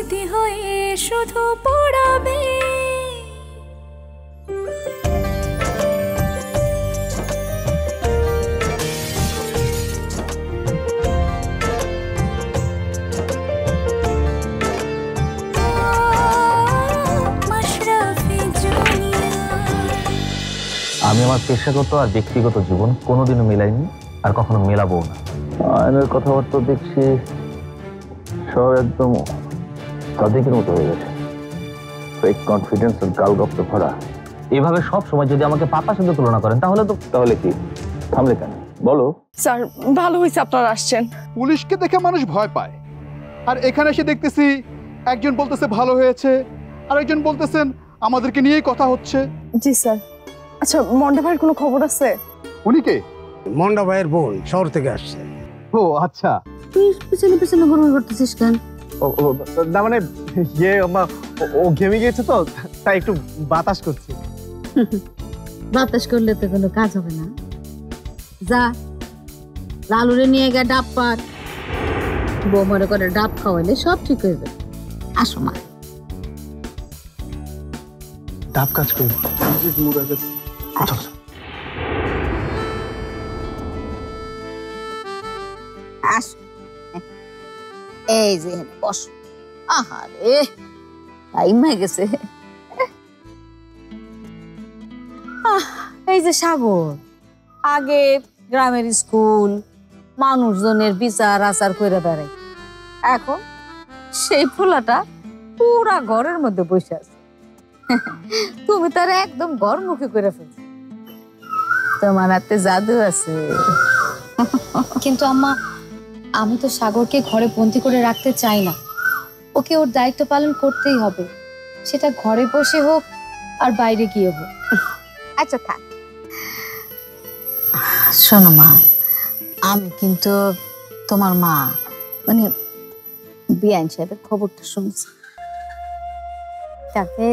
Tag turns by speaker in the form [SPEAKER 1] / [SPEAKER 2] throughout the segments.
[SPEAKER 1] স্মৃতি হয়ে শুধু পড়াবে।
[SPEAKER 2] আমি আমার পেশাগত আর ব্যক্তিগত জীবন কোনোদিনও মেলাইনি, আর কখনো মেলাবো না। আয়নের কথাবার্তা দেখছি সব একদম সাদিকের মতো হয়ে গেছে, ফেক কনফিডেন্স আর গালগপ্পে ভরা। এভাবে সব সময় যদি আমাকে পাপার সাথে তুলনা করেন তাহলে কি থামলে কেন বলো?
[SPEAKER 3] স্যার ভালো হয়েছে আপনারা আসছেন।
[SPEAKER 4] পুলিশকে দেখে মানুষ ভয় পায়, আর এখানে এসে দেখতেছি একজন বলতেছে ভালো হয়েছে, আর একজন বলতেছেন আমাদেরকে নিয়েই কথা হচ্ছে।
[SPEAKER 3] জি স্যার। আচ্ছা মন্ডা ভাইয়ের কোনো খবর আছে?
[SPEAKER 4] উনি কে?
[SPEAKER 5] মন্ডা ভাইয়ের বোন শহর থেকে আসছে।
[SPEAKER 4] ও আচ্ছা।
[SPEAKER 6] তুই পিছনে পিছনে গরম করতেছিস কেন?
[SPEAKER 7] না মানে ইয়ে ও ঘেমে গিয়েছে তো, তাই একটু বাতাস করছি।
[SPEAKER 6] বাতাস করলে তো কোনো কাজ হবে না। যা লালুরে নিয়ে গিয়ে ডাব পার, বৌমারে করে ডাব খাওয়াইলে সব ঠিক হয়ে যাবে। আসো মা।
[SPEAKER 7] ডাব কাজ করি।
[SPEAKER 6] আসো এই যে বস। আহারে টাইম হয়ে গেছে। এই যে সাগর, আগে গ্রামের স্কুল মানুষজনের বিচার আচার করে বেড়াই, এখন সেই ফুলাটা পুরা ঘরের মধ্যে বসে আছে। তুমি তার একদম ঘরমুখী করে ফেলছো। তোমার হাতে জাদু আছে।
[SPEAKER 8] কিন্তু আম্মা, আমি তো সাগরকে ঘরে বন্দি করে রাখতে চাই না। ওকে ওর দায়িত্ব পালন করতেই হবে, সেটা ঘরে বসে হোক আর বাইরে গিয়ে হোক।
[SPEAKER 6] আচ্ছা থাক। শোনো মা, আমি কিন্তু তোমার মা মানে বিআইন সাহেবের খবরটা শুনছি, তাকে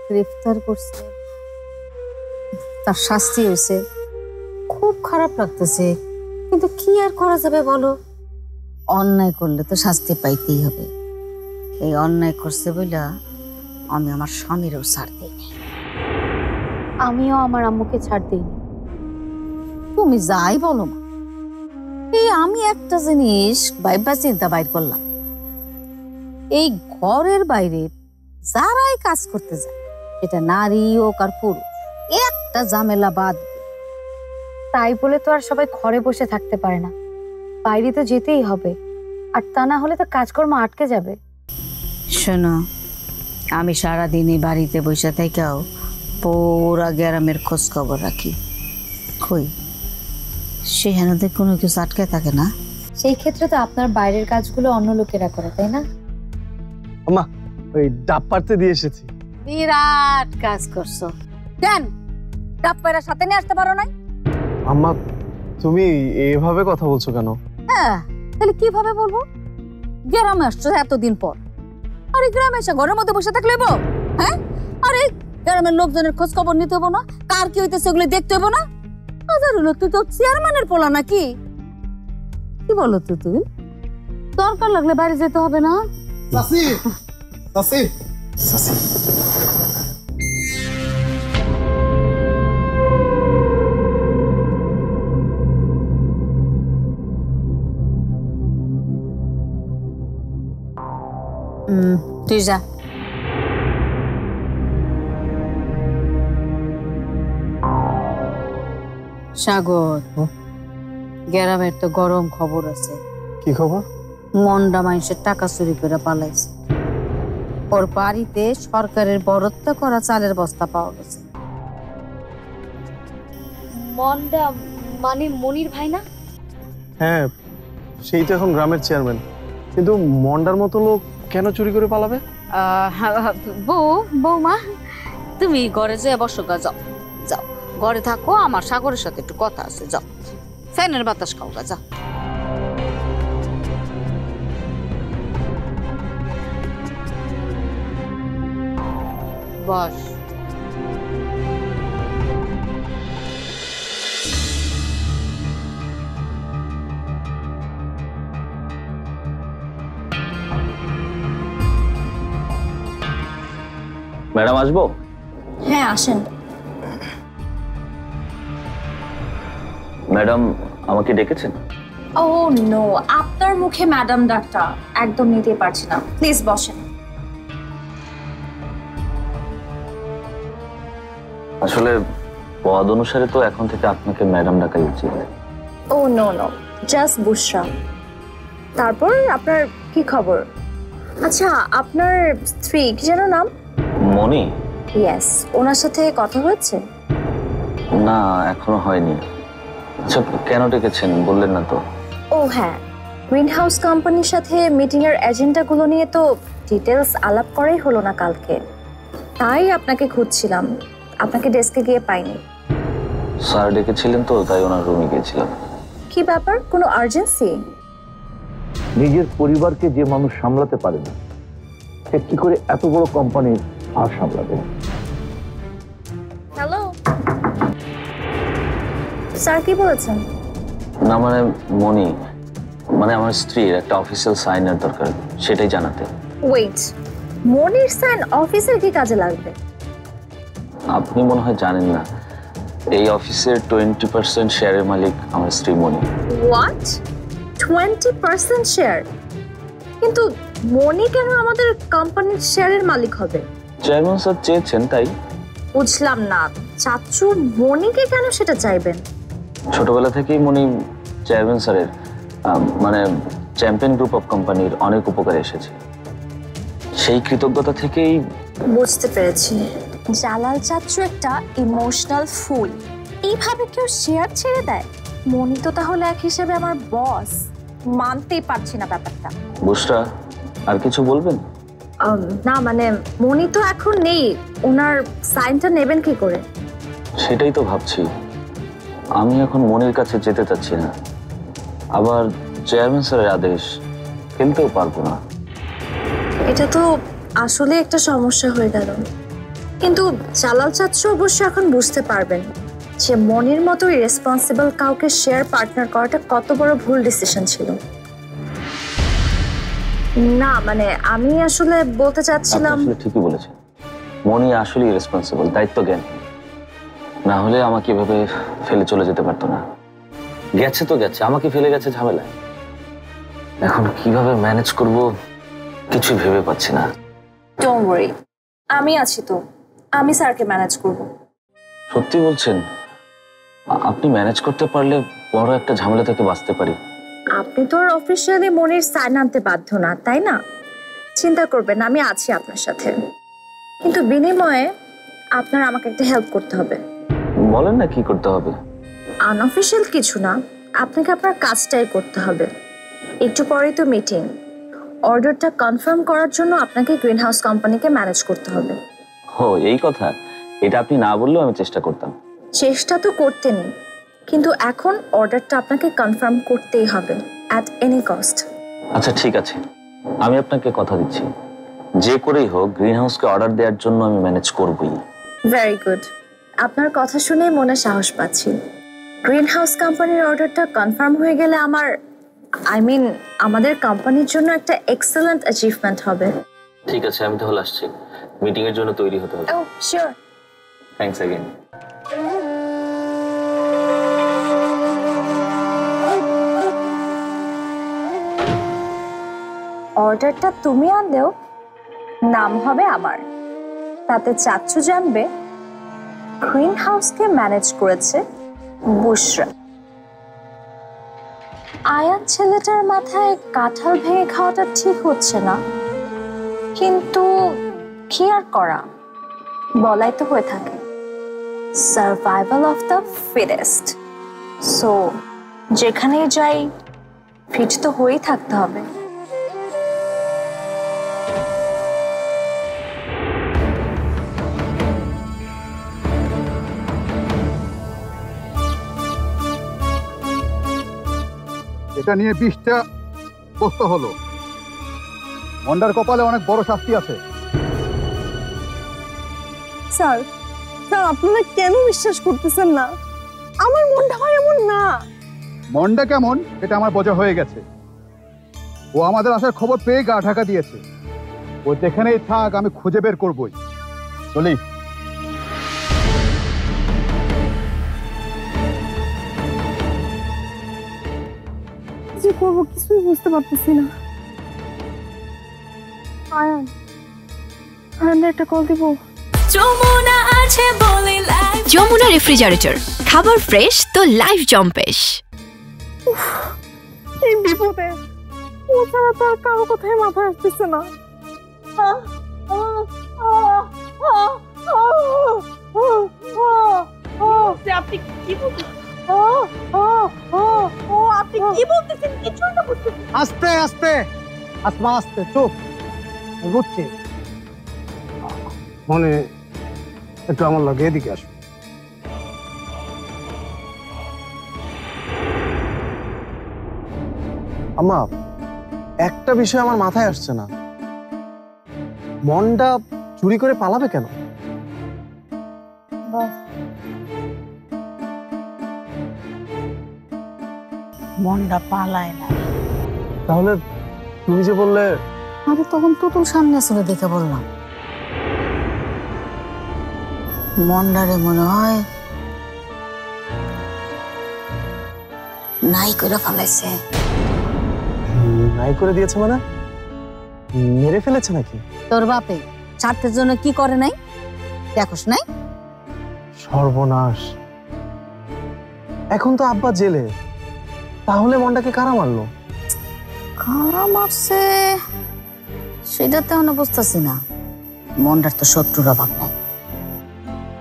[SPEAKER 6] গ্রেফতার করছে, তার শাস্তি হয়েছে। খুব খারাপ লাগতেছে, কিন্তু কি আর করা যাবে বলো? অন্যায় করলে তো শাস্তি পাইতেই হবে। এই অন্যায় করছে বইলা আমি আমার স্বামীরও ছাড় দিইনি।
[SPEAKER 8] আমিও আমার আম্মুকে ছাড় দিইনি।
[SPEAKER 6] তুমি যাই বলো মা, এই আমি একটা জিনিস ভাইবা চিন্তা বাইর করলাম, এই ঘরের বাইরে যারাই কাজ করতে যায়, এটা নারী হোক আর পুরুষ, একটা ঝামেলা বাদ।
[SPEAKER 8] তাই বলে তো আর সবাই ঘরে বসে থাকতে পারে না, বাইরে তো যেতেই হবে, আর তা না হলে তো কাজকর্ম আটকে যাবে।
[SPEAKER 6] শোনো, আমি সারাদিনই বাড়িতে বসে থেকেও পুরা গ্রামের খোঁজ খবর রাখি। কই সেখানে কোনো কিছু আটকে থাকে না?
[SPEAKER 8] সেই ক্ষেত্রে তো আপনার বাইরের কাজগুলো অন্য লোকেরা করে, তাই না?
[SPEAKER 7] আম্মা ওই ডাব পাড়তে দিয়ে এসেছি।
[SPEAKER 6] বিরাট কাজ করছো। কেন ডাব পায়রা সাথে নিয়ে আসতে পারো না?
[SPEAKER 7] আম্মা তুমি এভাবে কথা বলছো কেন?
[SPEAKER 6] হ্যাঁ, তাহলে কিভাবে বলবো? গ্রামে আসছো এতদিন পর, আর এই গ্রামে এসে ঘরের মধ্যে বসে থাকলে হ্যাঁ? আর এই গ্রামের লোকজনের খোঁজ খবর নিতে হবো না? কার কি হইতেছে ওগুলো দেখতে হবো না? হাজার হলো তুই তো চেয়ারম্যানের পোলা নাকি? কি বলো তুই? দরকার লাগলে বাইরে যেতে হবে না?
[SPEAKER 7] চাচি চাচি চাচি
[SPEAKER 6] তুই যা। সাগর, গ্রামের তো গরম খবর আছে।
[SPEAKER 7] কি খবর?
[SPEAKER 6] মন্ডা মানুষের টাকা চুরি করে পালাইছে। ওর বাড়িতে সরকারের বরাদ্দ করা চালের বস্তা পাওয়া গেছে।
[SPEAKER 8] মন্ডা মানে মনির ভাই না?
[SPEAKER 7] হ্যাঁ, সেই তো এখন গ্রামের চেয়ারম্যান, কিন্তু মন্ডার মতো লোক কেন চুরি করে পালাবে?
[SPEAKER 6] বৌমা, তুমি ঘরে যেয়ে বসো গা, যাও যাও ঘরে থাকো, আমার সাগরের সাথে একটু কথা আছে। যাও ফ্যানের বাতাস খাও গা, যাও। বস।
[SPEAKER 2] ম্যাডাম আসবো?
[SPEAKER 6] হ্যাঁ আসেন।
[SPEAKER 2] ম্যাডাম আমাকে ডেকেছেন?
[SPEAKER 6] ও নো, আপনার মুখে ম্যাডাম ডাকটা একদম নিতে পারছি না, প্লিজ বসেন।
[SPEAKER 2] আসলে পদ অনুসারে তো এখন থেকে আপনাকে ম্যাডাম ডাকাই উচিত।
[SPEAKER 6] ও নো নো, জাস্ট বুশরা। তারপর আপনার কি খবর? আচ্ছা, আপনার স্ত্রী কি যেন নাম?
[SPEAKER 2] মনি?
[SPEAKER 6] ইয়েস, ওনার সাথে কথা হয়েছে?
[SPEAKER 2] না, এখনো হয়নি। আচ্ছা, কেন ডেকেছেন বললেন না তো?
[SPEAKER 6] ও হ্যাঁ, গ্রিন হাউস কোম্পানির সাথে মিটিং এর এজেন্ডাগুলো নিয়ে তো ডিটেলস আলাপ করাই হলো না কালকে, তাই আপনাকে খুঁজছিলাম। আপনাকে ডেস্কে গিয়ে পাইনি।
[SPEAKER 2] স্যার ডেকেছিলেন তো, তাই ওনার রুমে গিয়েছিলাম।
[SPEAKER 6] কি ব্যাপার, কোনো আর্জেন্সি?
[SPEAKER 2] নিজের পরিবারকে যে মানুষ সামলাতে পারে না, সে কি করে এত বড় কোম্পানির আর সামলাবে?
[SPEAKER 6] হ্যালো স্যার, কি বলেছেন?
[SPEAKER 2] না মানে মনি, মানে আমার স্ত্রীর একটা অফিসিয়াল সাইনের দরকার, সেটাই জানাতে।
[SPEAKER 6] ওয়েট, মনির সাইন অফিসের কি কাজে লাগবে?
[SPEAKER 2] আপনি মনে হয় জানেন না, এই অফিসের 20% শেয়ারের মালিক আমার স্ত্রী মনি।
[SPEAKER 6] What, 20% share? কিন্তু মনি কেন আমাদের কোম্পানির শেয়ারের মালিক হবে?
[SPEAKER 2] চেয়ারম্যান স্যার চেয়েছেন তাই।
[SPEAKER 6] বুঝলাম না, চাচু মনিকে কেন সেটা চাইবেন?
[SPEAKER 2] ছোটবেলা থেকেই মনি চেয়ারম্যান স্যারের মানে চ্যাম্পিয়ন গ্রুপ অফ কোম্পানির অনেক উপকারে এসেছে, সেই কৃতজ্ঞতা থেকেই।
[SPEAKER 6] বুঝতে পেরেছি, জালাল চাচু একটা ইমোশনাল ফুল। এইভাবে কেউ শেয়ার ছেড়ে দেয়? মনি তো তাহলে এক হিসেবে আমার বস, মানতেই পারছি না ব্যাপারটা।
[SPEAKER 2] বুশরা, আর কিছু বলবেন?
[SPEAKER 6] না মানে মনি তো এখন নেই, ওনার সাইনটা নেবেন কি করে?
[SPEAKER 2] সেটাই তো ভাবছি। আমি এখন মনির কাছে যেতে চাচ্ছি না, আবার চেয়ারম্যান স্যারের আদেশ ফেলতেও পারবো না।
[SPEAKER 6] এটা তো আসলে একটা সমস্যা হয়ে গেল। কিন্তু জালাল চাচু অবশ্য এখন বুঝতে পারবেন যে মনির মতো রেসপন্সিবল কাউকে শেয়ার পার্টনার করাটা কত বড় ভুল ডিসিশন ছিল। না মানে আমি আসলে বলতে চাচ্ছিলাম,
[SPEAKER 2] আপনি আসলে ঠিকই বলেছেন, মনি আসলে রেসপন্সিবল, দায়িত্ব জ্ঞান। না হলে আমাকে এভাবে ফেলে চলে যেতে পারতো না। গেছে তো গেছে, আমাকে ফেলে গেছে ঝামেলায়। এখন কিভাবে ম্যানেজ করব কিছু ভেবে পাচ্ছি না।
[SPEAKER 6] ডোন্ট ওয়ারি, আমি আছি তো, আমি স্যারকে ম্যানেজ করব।
[SPEAKER 2] সত্যি বলছেন? আপনি ম্যানেজ করতে পারলে বড় একটা ঝামেলা থেকে বাঁচতে পারি।
[SPEAKER 6] আপনি তো আর অফিসিয়ালি মনির সাইন আনতে বাধ্য না, তাই না? চিন্তা করবেন, আমি আছি আপনার সাথে। কিন্তু বিনিময়ে আপনার আমাকে একটা হেল্প করতে হবে।
[SPEAKER 2] বলেন না, কি করতে হবে?
[SPEAKER 6] আনঅফিশিয়াল কিছু না, আপনাকে আপনার কাজটাই করতে হবে। একটু পরেই তো মিটিং, অর্ডারটা কনফার্ম করার জন্য আপনাকে গ্রিন হাউস কোম্পানিকে ম্যানেজ করতে হবে।
[SPEAKER 2] ও এই কথা, এটা আপনি না বললেও আমি চেষ্টা করতাম।
[SPEAKER 6] চেষ্টা তো করতে নেই, কিন্তু এখন অর্ডারটা আপনাকে কনফার্ম করতেই হবে অ্যাট এনি কস্ট।
[SPEAKER 2] আচ্ছা ঠিক আছে, আমি আপনাকে কথা দিচ্ছি, যে করেই হোক গ্রিন হাউসকে অর্ডার দেওয়ার জন্য আমি ম্যানেজ করবই।
[SPEAKER 6] ভেরি গুড, আপনার কথা শুনেই মনে সাহস পাচ্ছি। গ্রিন হাউস কোম্পানির অর্ডারটা কনফার্ম হয়ে গেলে আমাদের কোম্পানির জন্য একটা এক্সেলেন্ট অ্যাচিভমেন্ট হবে।
[SPEAKER 2] ঠিক আছে, আমি তাহলে আসছি, মিটিং এর জন্য তৈরি হতে হবে।
[SPEAKER 6] ও শিওর।
[SPEAKER 2] Thanks again.
[SPEAKER 6] অর্ডারটা তুমি আনলেও নাম হবে আমার, তাতে চাচ্চু জানবে গ্রিন হাউসকে ম্যানেজ করেছে বুশরা। আয়ান ছেলেটার মাথায় কাঁঠাল ভেঙে খাওয়াটা ঠিক হচ্ছে না, কিন্তু কি আর করা, বলাই তো হয়ে থাকে, survival of the fittest. So যেখানেই যাই ফিট তো হয়েই থাকতে হবে।
[SPEAKER 4] এটা নিয়ে 20টা প্রশ্ন হলো, মন্ডার কপালে অনেক বড় শাস্তি আছে।
[SPEAKER 3] স্যার, স্যার আপনারা কেন বিশ্বাস করতেছেন না? আমার মনটা হয় এমন না।
[SPEAKER 4] মন্ডা কেমন এটা আমার বোঝা হয়ে গেছে। ও আমাদের আসার খবর পেয়ে গা ঢাকা দিয়েছে। ও যেখানেই থাক আমি খুঁজে বের করবই।
[SPEAKER 7] চলি।
[SPEAKER 3] কি করবো কিছুই বুঝতে পারতেছি না। আয়ান, আয়ান একটা কল দিব।
[SPEAKER 1] যমুনা আছে বলে লাইফ।
[SPEAKER 9] যমুনা রেফ্রিজারেটর, খাবার ফ্রেশ তো লাইফ জম্পেশ।
[SPEAKER 3] এই বিপদে ও ছাড়া তো আর কারো কথাই মাথায় আসতেছে না। আপনি কি বলতেছেন? কিছুই না বুঝতেছি।
[SPEAKER 5] আস্তে আস্তে আসমা, আস্তে, চুপ। বুঝছি মনে, একটু আমার লগে এদিকে আসো।
[SPEAKER 7] আম্মা, একটা বিষয় আমার মাথায় আসছে না, মনটা চুরি করে পালাবে কেন?
[SPEAKER 6] মনটা পালায় না।
[SPEAKER 7] তাহলে তুমি যে বললে,
[SPEAKER 6] আরে তখন তুতুল সামনে ছিল দেখে বললাম। মনটারে মনে হয় নাই করে ফেলাইছে।
[SPEAKER 7] নাই করে দিয়েছে মানে? মেরে ফেলেছে নাকি?
[SPEAKER 6] তোর বাপে স্বার্থের জন্য কি করে নাই দেখোস নাই?
[SPEAKER 7] সর্বনাশ, এখন তো আব্বা জেলে, তাহলে মনটাকে কারা মারলো?
[SPEAKER 6] কারা মারছে সেটা তো এখনো বুঝতেছি না। মনটার তো শত্রুর অভাব নাই।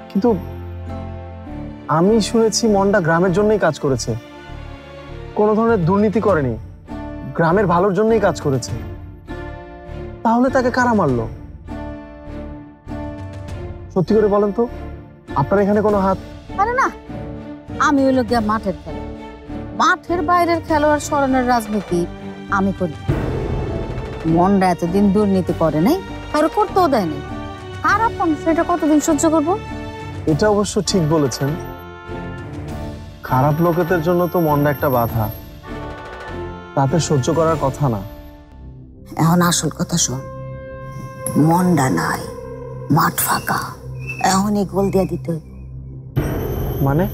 [SPEAKER 7] কিন্তু আমি শুনেছি মনটা গ্রামের জন্যই কাজ করেছে, কোনো ধরনের দুর্নীতি করেনি, গ্রামের ভালোর জন্যই কাজ করেছে। তাহলে তাকে কারা মারলো? সত্যি করে বলেন তো, আপনার এখানে কোনো হাত?
[SPEAKER 6] আরে না, আমি হইলো গিয়া মাঠের খেলা, মাঠের বাইরের খেলোয়াড় স্মরণের রাজনীতি আমি করি। মনটা এতদিন দুর্নীতি করে নাই, আর করতেও দেয় নাই। খারাপ মানুষ এটা কতদিন সহ্য করবো?
[SPEAKER 7] এটা অবশ্য ঠিক বলেছেন, খারাপ লোকেদের জন্য তো মনটা একটা বাধা, তাতে সহ্য করার কথা না।
[SPEAKER 6] এখন আসল কথা শোন, মনটা নাই, মাঠ ফাঁকা, এখনই গোল দিয়ে দিতে হইব।
[SPEAKER 7] মানে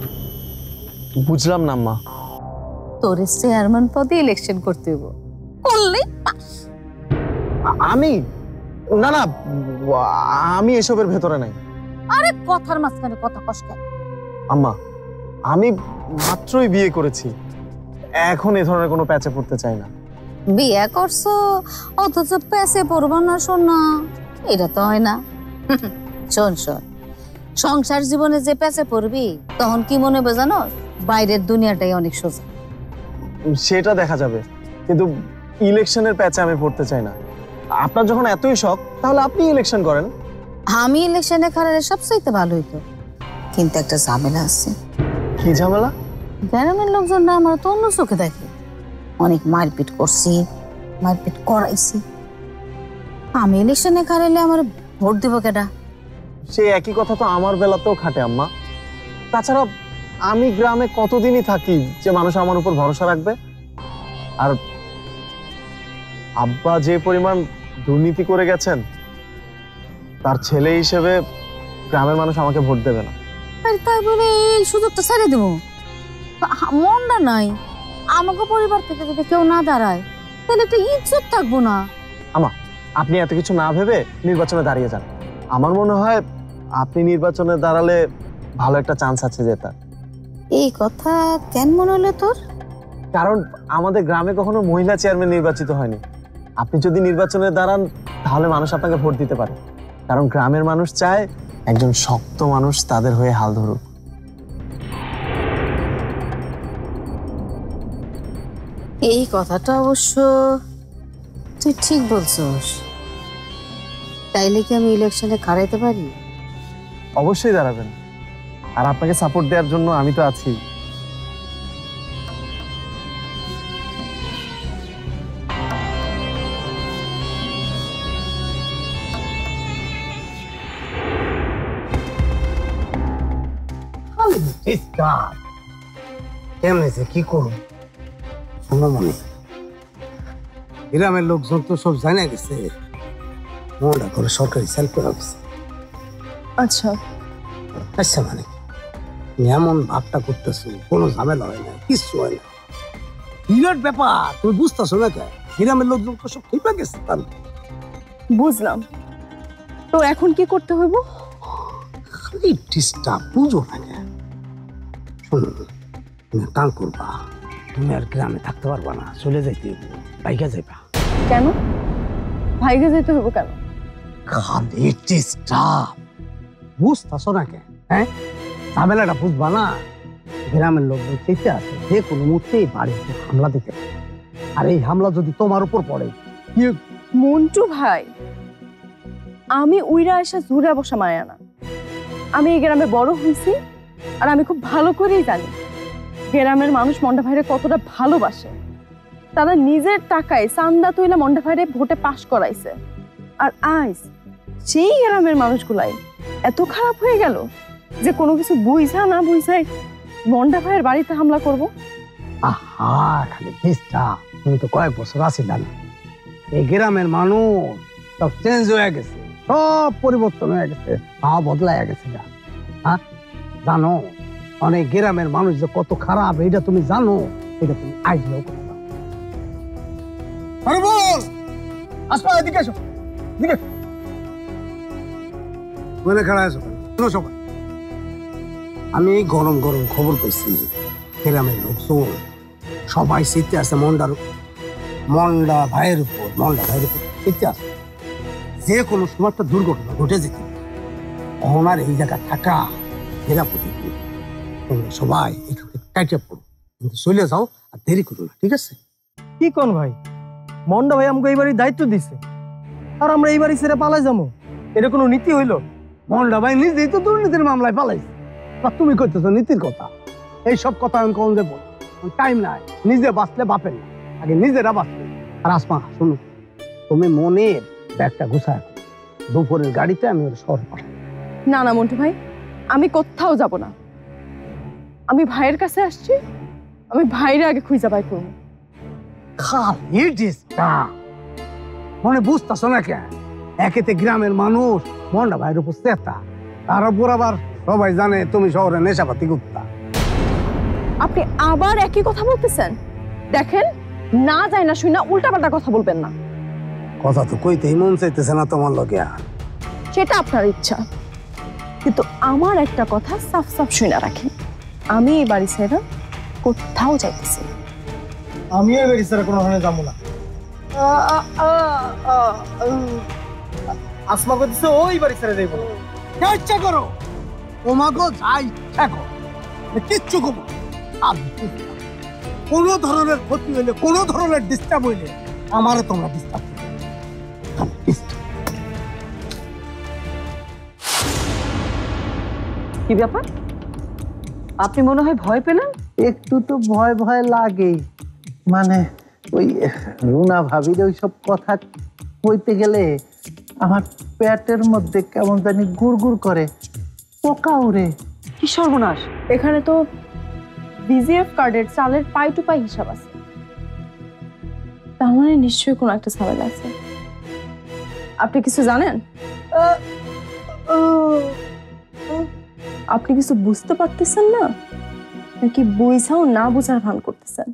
[SPEAKER 7] বুঝলাম না মা।
[SPEAKER 6] তোর চেয়ারম্যান পদে ইলেকশন করতে হইব, করলেই পাস।
[SPEAKER 7] আমি না না, আমি এসবের ভেতরে নাই।
[SPEAKER 6] আরে কথার মাঝখানে কথা কস কেন?
[SPEAKER 7] আম্মা, আমি মাত্রই বিয়ে করেছি, এখন এ ধরনের কোনো প্যাচে পড়তে চাই না।
[SPEAKER 6] বিয়ে করছো অথচ প্যাসে পড়বো না? শোন না, এটা তো হয় না। শোন শোন, সংসার জীবনে যে প্যাসে পড়বি তখন কি মনে হবে জানো? বাইরের দুনিয়াটাই অনেক সোজা।
[SPEAKER 7] সেটা দেখা যাবে, কিন্তু ইলেকশনের প্যাচে আমি পড়তে চাই না। আপনার যখন এতই শখ, তাহলে আপনি ইলেকশন করেন।
[SPEAKER 6] আমি ইলেকশনে খারাপ সবচাইতে ভালো হইতো, কিন্তু একটা ঝামেলা আছে।
[SPEAKER 7] কি ঝামেলা?
[SPEAKER 6] গ্রামের লোকজনরা আমার তো অন্য চোখে দেখে। অনেক মারপিট করছি, মারপিট করাইছি। আমি ইলেকশনে খারাইলে আমার ভোট দিব কেডা?
[SPEAKER 7] সে একই কথা তো আমার বেলাতেও খাটে আম্মা। তাছাড়া আমি গ্রামে কতদিনই থাকি যে মানুষ আমার উপর ভরসা রাখবে? আর আব্বা যে পরিমাণ দুর্নীতি করে গেছেন, তার ছেলে হিসেবে গ্রামের মানুষ আমাকে ভোট দেবে না।
[SPEAKER 6] আরে তাই বলে এই সুযোগটা ছেড়ে দেবো? মনটা নাই, আমাকে পরিবার থেকে যদি কেউ না দাঁড়ায় তাহলে একটা ইজ্জত থাকবো না।
[SPEAKER 7] আমা, আপনি এত কিছু না ভেবে নির্বাচনে দাঁড়িয়ে যান। আমার মনে হয় আপনি নির্বাচনে দাঁড়ালে ভালো একটা চান্স আছে জেতার।
[SPEAKER 6] এই কথা কেন মনে হলো তোর?
[SPEAKER 7] কারণ আমাদের গ্রামে কখনো মহিলা চেয়ারম্যান নির্বাচিত হয়নি। আপনি যদি নির্বাচনে দাঁড়ান তাহলে মানুষ আপনাকে ভোট দিতে পারে, কারণ গ্রামের মানুষ চায় একজন শক্ত মানুষ তাদের হয়ে হাল ধরুক।
[SPEAKER 6] এই কথাটা অবশ্য তুই ঠিক বলছস। তাইলে কি আমি ইলেকশনে খাড়াইতে পারি?
[SPEAKER 7] অবশ্যই দাঁড়াবেন, আর আপনাকে সাপোর্ট দেওয়ার জন্য আমি তো আছি।
[SPEAKER 5] কেমন কি করুন? শোনো মনে, গ্রামের লোকজন তো সব জানা গেছে মনটা করে সরকারি সেল করা গেছে।
[SPEAKER 3] আচ্ছা
[SPEAKER 5] আচ্ছা মানে তুমি এমন ভাবটা করতেছো, কোনো ঝামেলা হয় না, কিচ্ছু হয় না। বিরাট ব্যাপার, তুমি বুঝতেছো না কেন? গ্রামের লোকজন তো সব ঠিক গেছে।
[SPEAKER 3] বুঝলাম, তো এখন কি করতে হইব?
[SPEAKER 5] খালি ডিস্টার্ব, বুঝো না কেন? শোনো, তুমি কাম করবা, তুমি আর গ্রামে থাকতে পারবা না, চলে যাইতে হইব, বাইকে যাইবা।
[SPEAKER 3] কেন ভাইকে যেতে হইব কেন?
[SPEAKER 5] খালি ডিস্টার্ব, বুঝতেছো না কেন? হ্যাঁ, ঝামেলাটা বুঝবা না? গ্রামের লোকজন চেতে আছে, যে কোনো মুহূর্তেই বাড়িতে হামলা দিতে পারে। আর এই হামলা যদি তোমার উপর পড়ে,
[SPEAKER 3] মন্টু ভাই, আমি উইরা আসা জুড়ে বসা মায়া না। আমি এই গ্রামে বড় হয়েছি, আর আমি খুব ভালো করেই জানি গ্রামের মানুষ মন্ডা ভাইরে কতটা ভালোবাসে। তারা নিজের টাকায় চান্দা তুইলা মন্ডা ভাইরে ভোটে পাশ করাইছে, আর আজ সেই গ্রামের মানুষগুলাই এত খারাপ হয়ে গেল যে কোনো কিছু বুঝা না বুঝাই মন্ডা ভাইয়ের বাড়িতে হামলা করব।
[SPEAKER 5] আহা, খালি ডিস্টার্ব। তুমি তো কয়েক বছর আসিলা না, এই গ্রামের মানুষ সব চেঞ্জ হয়ে গেছে, সব পরিবর্তন হয়ে গেছে, হাওয়া বদলায় গেছে। হ্যাঁ, জানো অনেক গ্রামের মানুষ যে কত খারাপ, এটা তুমি জানো? এটা তুমি আইডিয়াও করতে পারো। আরে বল, আসো, এদিকে এসো, এদিকে বলে খাড়া আছো কেন? সবাই, আমি গরম গরম খবর পেয়েছি, গ্রামের লোকজন সবাই শীতে আছে মন্ডা ভাইয়ের উপর শীতে আছে। যে কোনো সময় একটা দুর্ঘটনা ঘটে যেত, ওনার এই জায়গা থাকা নিরাপদে। তোমরা সবাই এখান থেকে কাটিয়ে পড়ো, কিন্তু চলে যাও, আর দেরি করো না, ঠিক আছে?
[SPEAKER 7] কি কোন ভাই, মন্ডা ভাই আমাকে এই বাড়ির দায়িত্ব দিছে, আর আমরা এই বাড়ি ছেড়ে পালাই যাবো? এটা কোনো নীতি হইল?
[SPEAKER 5] মন্ডা ভাই নিজেই তো দুর্নীতির মামলায় পালাইছে, আর তুমি কইতেছো নীতির কথা? এইসব কথা আমি কখন দেবো? টাইম নাই, নিজে বাঁচলে বাপের না, আগে নিজেরা বাঁচলে। আর আসমা শুনো, তুমি মনের ব্যাগটা গুছায় দুপুরের গাড়িতে আমি ওর শহর পাঠাই।
[SPEAKER 3] না না মন্টু ভাই, আমি কোথাও যাব না। আমি ভাইয়ের কাছে আসছি, আমি ভাইরে আগে খুঁজে পাই করবো।
[SPEAKER 5] খালি ডিস্টার্ব, মনে বুঝতেছো না কেন? একেতে গ্রামের মানুষ মন্ডা ভাইয়ের উপর চেতা, তার উপর আবার সবাই জানে তুমি শহরে নেশাপাতি গুপ্তা।
[SPEAKER 3] আপনি আবার একই কথা বলতেছেন। দেখেন, না যায় না শুই না উল্টাপাল্টা কথা বলবেন না।
[SPEAKER 5] কথা তো কইতেই মন চাইতেছে না তোমার লোকে।
[SPEAKER 3] সেটা আপনার ইচ্ছা, কিন্তু আমার একটা কথা সাফ সাফ শুনে রাখেন, আমি এই বাড়ি ছেড়ে কোথাও যাইতেছি।
[SPEAKER 7] আমি এই বাড়ি ছেড়ে কোনো ওখানে যাবো না। আসমা করতেছে ওই বাড়ি ছেড়ে যাইব না।
[SPEAKER 5] যা ইচ্ছা করো, তোমাকে যা ইচ্ছা করো, কিচ্ছু করবো। আর কোনো ধরনের ক্ষতি হইলে, কোনো ধরনের ডিস্টার্ব হইলে আমারও তোমরা ডিস্টার্ব।
[SPEAKER 6] কি ব্যাপার, আপনি মনে হয় ভয় পেলেন?
[SPEAKER 2] একটু তো ভয় ভয় লাগেই, মানে ওই রুনা ভাবির ওই সব কথা কইতে গেলে আমার পেটের মধ্যে কেমন জানি গুড়গুড় করে, পোকা উড়ে।
[SPEAKER 6] কি সর্বনাশ!
[SPEAKER 3] এখানে তো বিজিএফ কার্ডের চালের পাই টু পাই হিসাব আছে, তার মানে নিশ্চয়ই কোনো একটা ঝামেলা আছে। আপনি কিছু জানেন? আপনি কিছু বুঝতে পারতেছেন না, নাকি বুঝাও না বুঝার ভান করতেছেন?